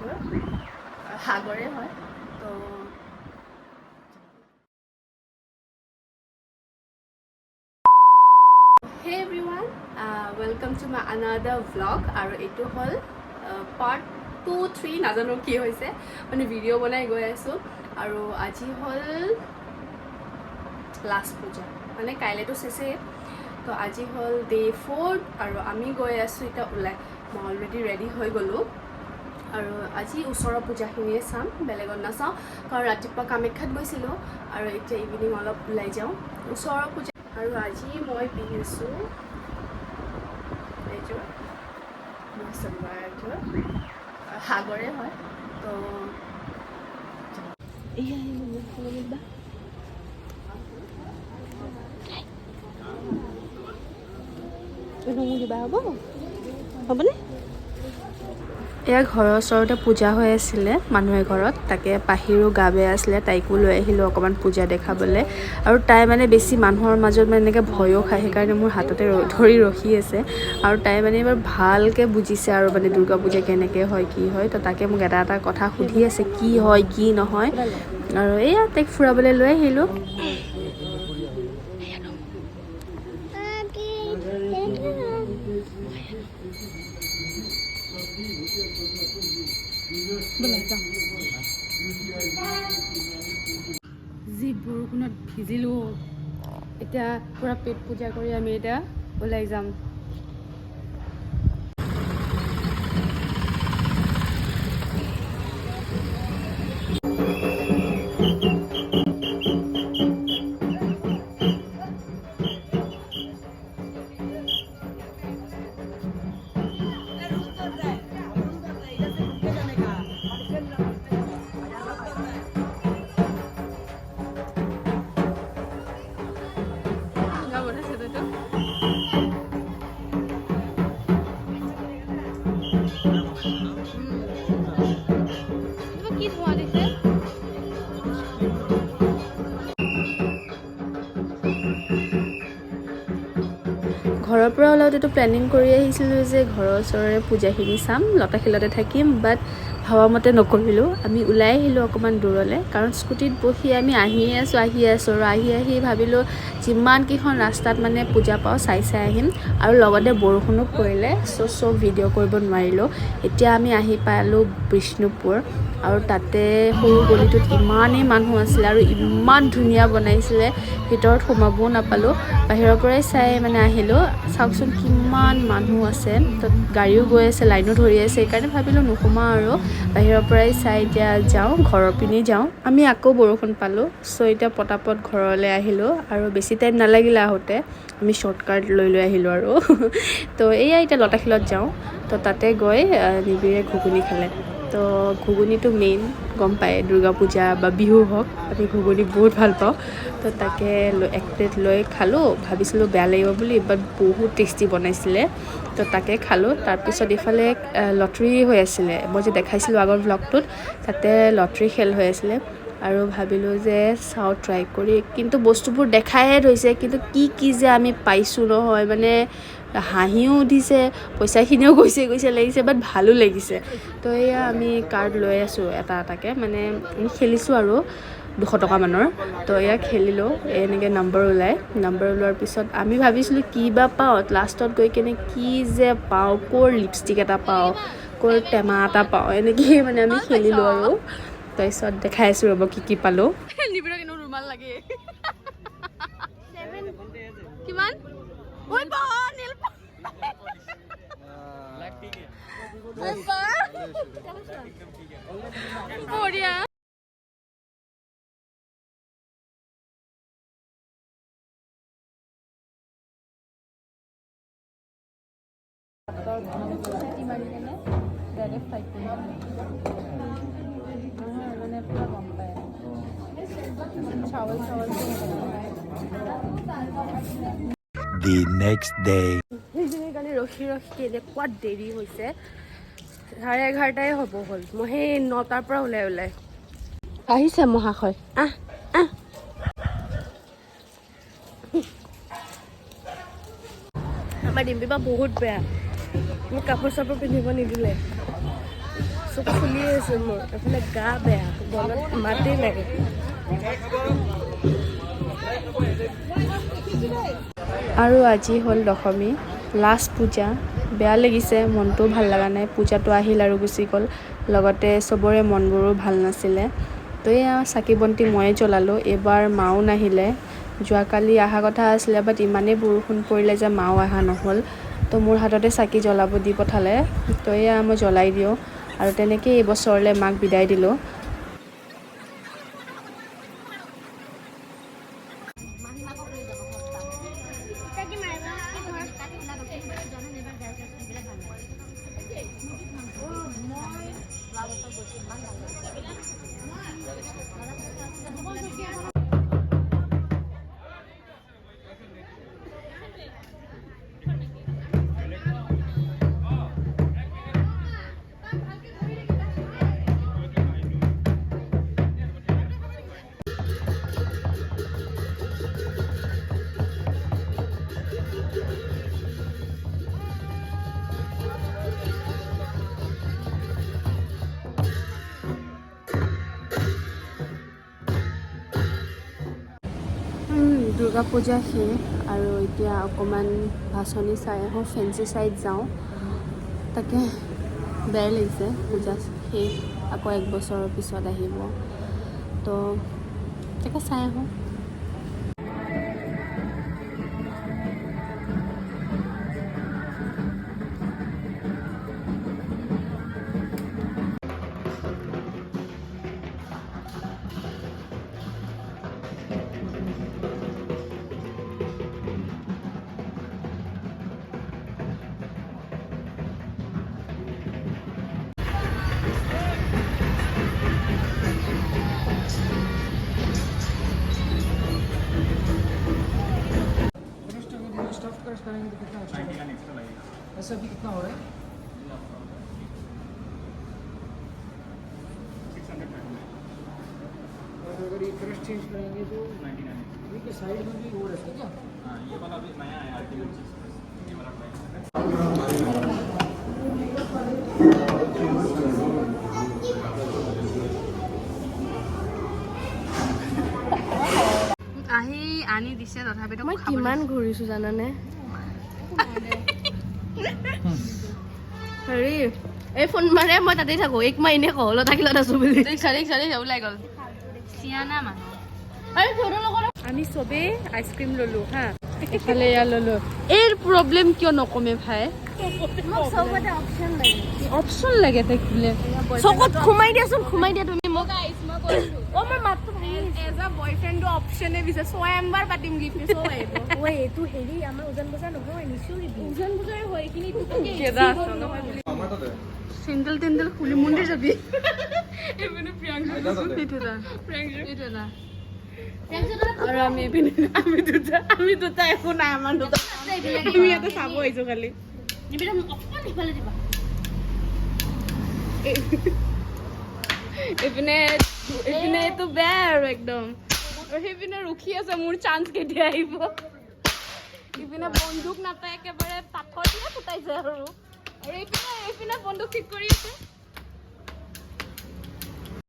এইটো সাগৰে হয় তো Hey everyone, welcome to my another vlog আৰু এইটো হ'ল part 2-3 নাজানো কি হৈছে মানে ভিডিঅ' বনাই গৈ আছোঁ আৰু আজি হ'ল লাষ্ট পূজা মানে কাইলৈতো চেচেই তো আজি হ'ল ডে 4 আৰু আমি গৈ আছোঁ এতিয়া ওলাই মই অলৰেডি ৰেডি হৈ গ'লোঁ আৰু আজি ওচৰৰ পূজাখিনিয়ে চাম বেলেগত নাচাওঁ কাৰণ ৰাতিপুৱা কামাখ্যাত গৈছিলোঁ আৰু এতিয়া ইভিনিং অলপ ওলাই যাওঁ ওচৰৰ পূজা আৰু আজি মই পিন্ধিছোঁ এইযোৰ সাগৰে হয় তো দিবা হ'বনে এয়া ঘৰৰ ওচৰতে পূজা হৈ আছিলে মানুহে ঘৰত তাকে পাহিৰো গা বেয়া আছিলে তাইকো লৈ আহিলোঁ অকণমান পূজা দেখাবলৈ আৰু তাই মানে বেছি মানুহৰ মাজত মানে এনেকৈ ভয়ো খায় সেইকাৰণে মোৰ হাততে ধৰি ৰখি আছে আৰু তাই মানে এবাৰ ভালকৈ বুজিছে আৰু মানে দুৰ্গা পূজা কেনেকৈ হয় কি হয় তো তাকে মোক এটা এটা কথা সুধি আছে কি হয় কি নহয় আৰু এয়া তাইক ফুৰাবলৈ লৈ আহিলোঁ যি বৰষুণত ভিজিলোঁ এতিয়া পূৰা পেট পূজা কৰি আমি এতিয়া ওলাই যাম ঘৰৰ পৰা ওলাওঁতেতো প্লেনিং কৰি আহিছিলোঁ যে ঘৰৰ ওচৰৰে পূজাখিনি চাম লতাশিলতে থাকিম বাট ভাবা মতে নকৰিলোঁ আমি ওলাই আহিলোঁ অকণমান দূৰলৈ কাৰণ স্কুটিত বহি আমি আহিয়ে আছোঁ আৰু আহি ভাবিলোঁ যিমানকেইখন ৰাস্তাত মানে পূজা পাওঁ চাই আহিম আৰু লগতে বৰষুণো পৰিলে চব ভিডিঅ' কৰিব নোৱাৰিলোঁ এতিয়া আমি আহি পালোঁ বিষ্ণুপুৰ আৰু তাতে সৰু গলিটোত ইমানেই মানুহ আছিলে আৰু ইমান ধুনীয়া বনাইছিলে ভিতৰত সোমাবও নাপালোঁ বাহিৰৰ পৰাই চাই মানে আহিলোঁ চাওকচোন কিমান মানুহ আছে তো গাড়ীও গৈ আছে লাইনো ধৰি আছে সেইকাৰণে ভাবিলোঁ নোসোমাওঁ আৰু বাহিৰৰ পৰাই চাই এতিয়া যাওঁ ঘৰৰ পিনে যাওঁ আমি আকৌ বৰষুণ পালোঁ চ' এতিয়া পটাপট ঘৰলৈ আহিলোঁ আৰু বেছি টাইম নালাগিলে আহোঁতে আমি শ্বৰ্টকাট লৈ আহিলোঁ আৰু তো এয়া এতিয়া লতাশিলত যাওঁ তো তাতে গৈ নিবিৰে ঘুগুনি খালে তো ঘুগুনিটো মেইন গম পায় দুৰ্গা পূজা বা বিহু হওক আমি ঘুগুনি বহুত ভাল পাওঁ তো তাকে এক প্লেট লৈ খালোঁ ভাবিছিলোঁ বেয়া লাগিব বুলি বাট বহুত টেষ্টি বনাইছিলে তো তাকে খালোঁ তাৰপিছত ইফালে লটাৰী হৈ আছিলে মই যে দেখাইছিলোঁ আগৰ ভ্লগটোত তাতে লটাৰী খেল হৈ আছিলে আৰু ভাবিলোঁ যে চাওঁ ট্ৰাই কৰি কিন্তু বস্তুবোৰ দেখাইহে থৈছে কিন্তু কি যে আমি পাইছোঁ নহয় মানে হাঁহিও উঠিছে পইচাখিনিও গৈছে লাগিছে বাট ভালো লাগিছে তো এয়া আমি কাৰ্ড লৈ আছোঁ এটা এটাকৈ মানে আমি খেলিছোঁ আৰু 200 টকা মানৰ তো এয়া খেলিলোঁ এনেকৈ নম্বৰ ওলোৱাৰ পিছত আমি ভাবিছিলোঁ কি বা পাওঁ লাষ্টত গৈ কিনে কি যে পাওঁ ক'ৰ লিপষ্টিক এটা পাওঁ ক'ৰ টেমা এটা পাওঁ এনেকৈয়ে মানে আমি খেলিলোঁ আৰু তাৰপিছত দেখাই আছোঁ ৰ'ব কি পালোঁ নিবিৰক এনেও ৰুমাল লাগে কিমান ঐ বা নীল বঢ়িয়া The next day. সেইকাৰণে ৰখি এনেকুৱা দেৰি হৈছে 11:30 হ'ব হ'ল মই সেই 9টাৰ পৰা ওলাই আহিছে মহাশয় আমাৰ ডিম্পি বা বহুত বেয়া মোক কাপোৰ চাপোৰ পিন্ধিব নিদিলে চকু ফুলিয়ে আছে মোৰ এফালে গা বেয়া গলত মাতেই লাগে আৰু আজি হ'ল দশমী লাষ্ট পূজা বেয়া লাগিছে মনটো ভাল লগা নাই পূজাটো আহিল আৰু গুচি গ'ল লগতে চবৰে মনবোৰো ভাল নাছিলে তো এয়া চাকি বন্তি ময়ে জ্বলালোঁ এইবাৰ মাও নাহিলে যোৱাকালি অহা কথা আছিলে বাট ইমানেই বৰষুণ পৰিলে যে মাও অহা নহ'ল তো মোৰ হাততে চাকি জ্বলাব দি পঠালে তো এয়া মই জ্বলাই দিওঁ আৰু তেনেকেই এইবছৰলৈ মাক বিদায় দিলোঁ দুৰ্গা পূজা শেষ আৰু এতিয়া অকণমান ভাচনি চাই আহোঁ ফেঞ্চি চাইড যাওঁ তাকে বেয়া লাগিছে পূজা শেষ আকৌ এক বছৰৰ পিছত আহিব তো তাকে চাই আহোঁ ऐसा भी कितना हो रहा है और अगर ये क्रश चेंज करेंगे तो 99 के साइड में भी वो रहता है क्या हाँ ये वाला भी नया है आर्टिकल ये वाला আহি আনি দিছে তথাপিতো মই কিমান ঘূৰিছোঁ জানানে হেৰি এই ফোন মাৰে মই তাতেই থাকোঁ এক মই এনেই কওঁ লতাশিলত আছোঁ বুলি চাৰি ওলাই গ'ল চিয়ানা মানুহ আমি চবেই আইচক্ৰীম ল'লোঁ হা এফালে এয়া ল'লোঁ এই প্ৰব্লেম কিয় নকমে ভাই মোক চবতে অপশ্যন লাগে অপশ্যন লাগে থাকিলে চকত সোমাই দিয়া তুমি মোক অ' মই মাতটো এজ আ বয়ফ্ৰেণ্ডো অপশ্যনে বিচাৰে স্বয়ম্বাৰ পাতিম গিফ্ট চব আহিব ঐ এইটো হেৰি আমাৰ উজান বজাৰ নহয় নিশ্চয় উজান বজাৰ হয় কিন্তু কেদা আছে নহয় বুলি চেণ্ডেল টেণ্ডেল খুলি মন্দিৰ যাবি এইপিনে প্ৰিয়াংশু আৰু আমি এইপিনে আমি দুটা একো নাই আমাৰ দুটা আমি ইয়াতে চাব আহিছোঁ খালি এইপিনে এইটো বেয়া আৰু একদম আৰু সেইপিনে ৰখি আছে মোৰ চান্স কেতিয়া আহিব ইপিনে বন্দুক নাপায় একেবাৰে পাথৰ দিয়ে ফুটাইছে আৰু এইপিনে বন্দুক ঠিক কৰি আছে